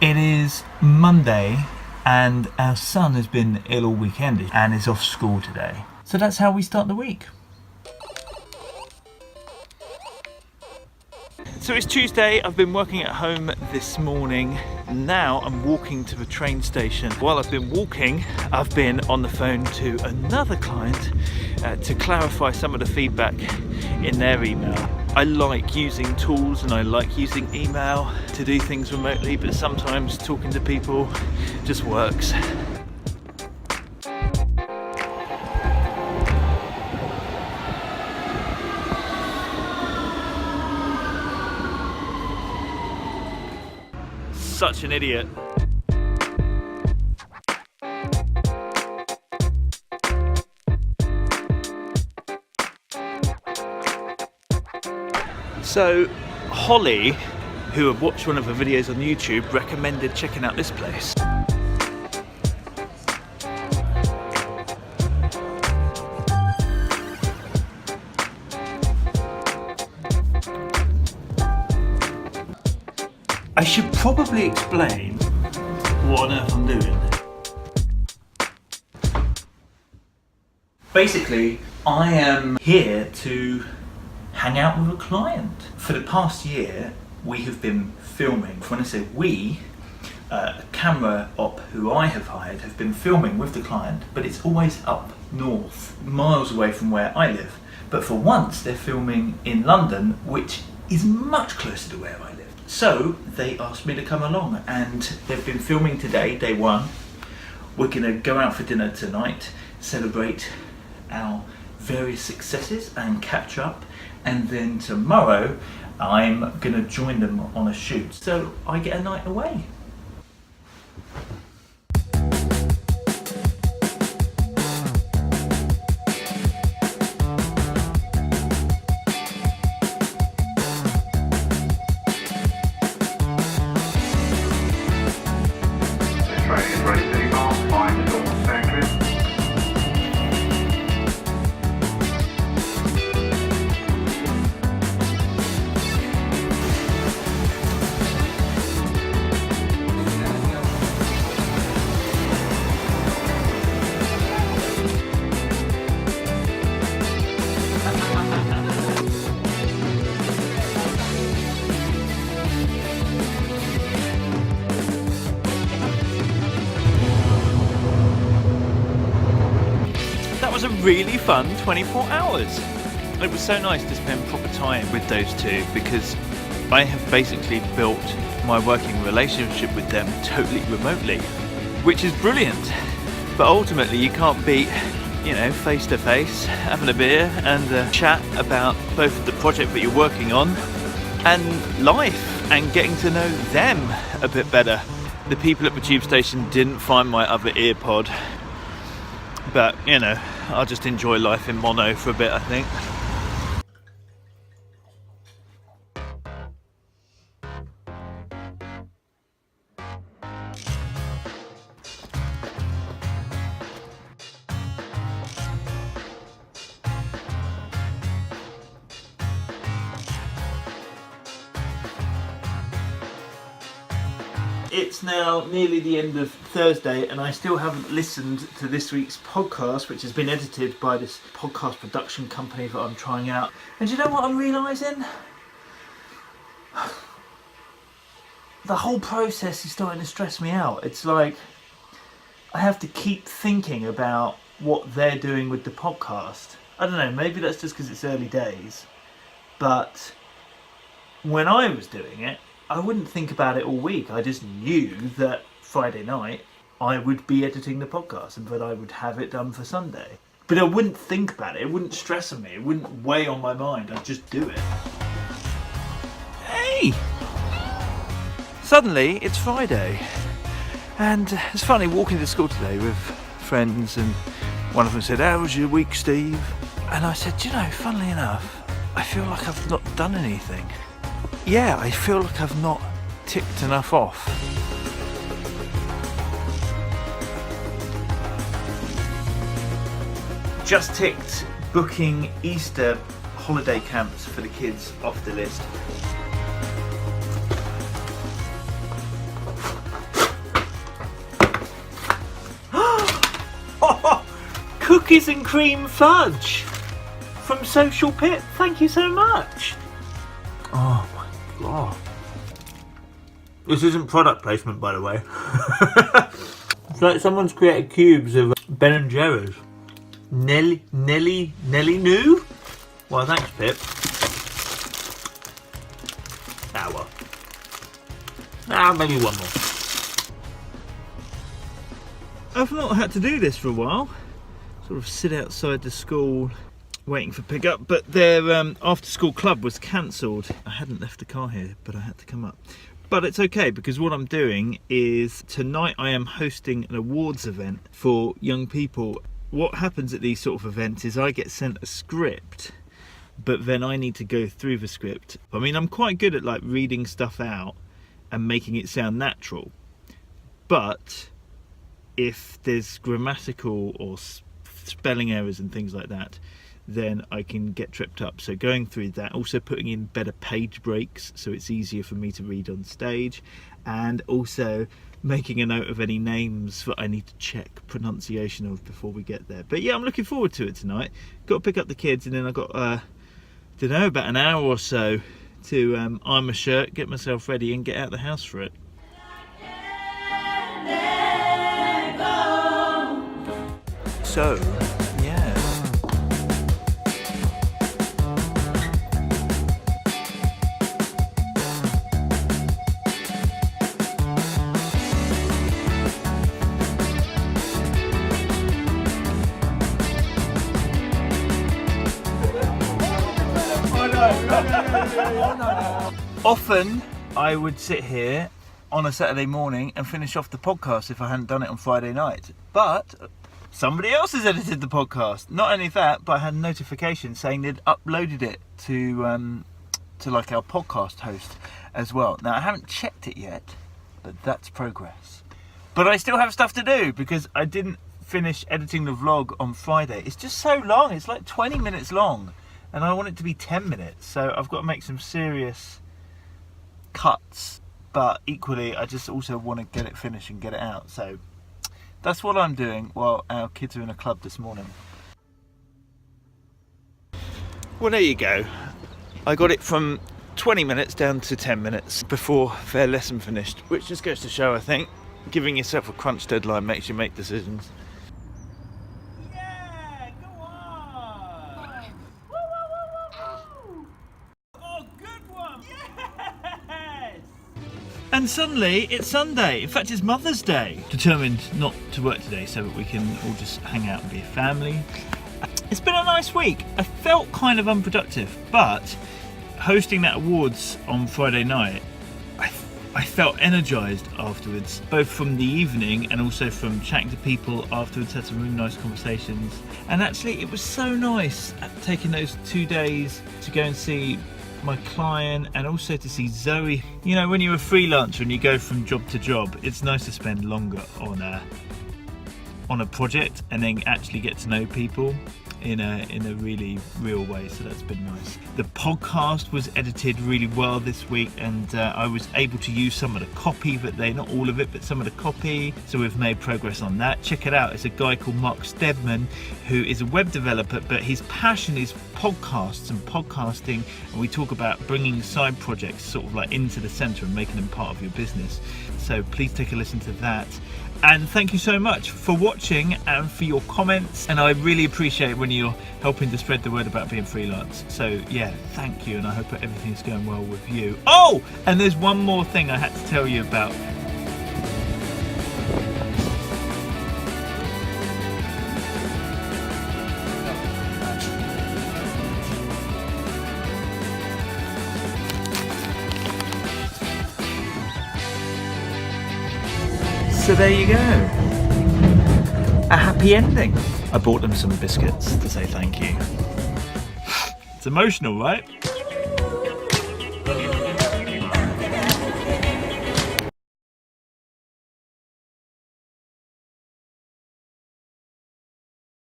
It is Monday and our son has been ill all weekend and is off school today. So that's how we start the week. So it's Tuesday, I've been working at home this morning. Now I'm walking to the train station. While I've been walking, I've been on the phone to another client to clarify some of the feedback in their email. I like using tools and I like using email to do things remotely, but sometimes talking to people just works. Such an idiot. So Holly, who had watched one of the videos on YouTube, recommended checking out this place. I should probably explain what on earth I'm doing. Basically, I am here to hang out with a client. For the past year, we have been filming. When I say we, a camera op who I have hired have been filming with the client, but it's always up north, miles away from where I live. But for once, they're filming in London, which is much closer to where I live. So they asked me to come along, and they've been filming today, day one. We're gonna go out for dinner tonight, celebrate our various successes and catch up, and then tomorrow I'm gonna join them on a shoot. So I get a night away. That was a really fun 24 hours. It was so nice to spend proper time with those two, because I have basically built my working relationship with them totally remotely, which is brilliant. But ultimately you can't beat, face to face, having a beer and chat about both the project that you're working on and life, and getting to know them a bit better. The people at the tube station didn't find my other AirPod, but I'll just enjoy life in mono for a bit, I think. It's now nearly the end of Thursday and I still haven't listened to this week's podcast, which has been edited by this podcast production company that I'm trying out. And do you know what I'm realising? The whole process is starting to stress me out. It's like I have to keep thinking about what they're doing with the podcast. I don't know, maybe that's just because it's early days. But when I was doing it, I wouldn't think about it all week. I just knew that Friday night I would be editing the podcast and that I would have it done for Sunday. But I wouldn't think about it. It wouldn't stress on me. It wouldn't weigh on my mind. I'd just do it. Hey! Suddenly it's Friday. And it's funny, walking to school today with friends, and one of them said, "How was your week, Steve?" And I said, funnily enough, I feel like I've not done anything. Yeah, I feel like I've not ticked enough off. Just ticked booking Easter holiday camps for the kids off the list. cookies and cream fudge from Social Pip. Thank you so much. Oh my god. This isn't product placement, by the way. It's like someone's created cubes of Ben and Jerry's. Nelly New? Well, thanks, Pip. Maybe one more. I've not had to do this for a while. Sort of sit outside the school waiting for pickup, but their after school club was cancelled. I hadn't left the car here, but I had to come up. But it's okay, because what I'm doing is tonight I am hosting an awards event for young people. What happens at these sort of events is I get sent a script, but then I need to go through the script. I mean, I'm quite good at like reading stuff out and making it sound natural, but if there's grammatical or spelling errors and things like that, then I can get tripped up. So going through that, also putting in better page breaks so it's easier for me to read on stage, and also making a note of any names that I need to check pronunciation of before we get there. But yeah, I'm looking forward to it tonight. Got to pick up the kids, and then I've got don't know, about an hour or so to iron my shirt, get myself ready and get out of the house for it. So, yeah. Often I would sit here on a Saturday morning and finish off the podcast if I hadn't done it on Friday night. But somebody else has edited the podcast. Not only that, but I had a notification saying they'd uploaded it to like our podcast host as well. Now I haven't checked it yet, but that's progress. But I still have stuff to do because I didn't finish editing the vlog on Friday. It's just so long. It's like 20 minutes long, and I want it to be 10 minutes. So I've got to make some serious cuts, but equally I just also want to get it finished and get it out. So that's what I'm doing while our kids are in a club this morning. Well, there you go. I got it from 20 minutes down to 10 minutes before their lesson finished, which just goes to show, I think, giving yourself a crunch deadline makes you make decisions. Yeah, go on! Woo, woo, woo, woo, woo. Oh, good one! Yes! And suddenly it's Sunday. In fact, it's Mother's Day. Determined not to work today so that we can all just hang out and be a family. It's been a nice week. I felt kind of unproductive, but hosting that awards on Friday night, I felt energised afterwards, both from the evening and also from chatting to people afterwards. Had some really nice conversations, and actually it was so nice taking those 2 days to go and see my client and also to see Zoe. You know, when you're a freelancer and you go from job to job, it's nice to spend longer on a project and then actually get to know people in a really real way. So that's been nice. The podcast was edited really well this week, and I was able to use some of the copy, but not all of it, but some of the copy. So we've made progress on that. Check it out. It's a guy called Mark Stedman, who is a web developer, but his passion is podcasts and podcasting, and we talk about bringing side projects sort of like into the center and making them part of your business. So please take a listen to that. And thank you so much for watching and for your comments, and I really appreciate when you're helping to spread the word about being freelance. So yeah, thank you, and I hope everything's going well with you. Oh, and there's one more thing I had to tell you about. So there you go, a happy ending. I bought them some biscuits to say thank you. It's emotional, right?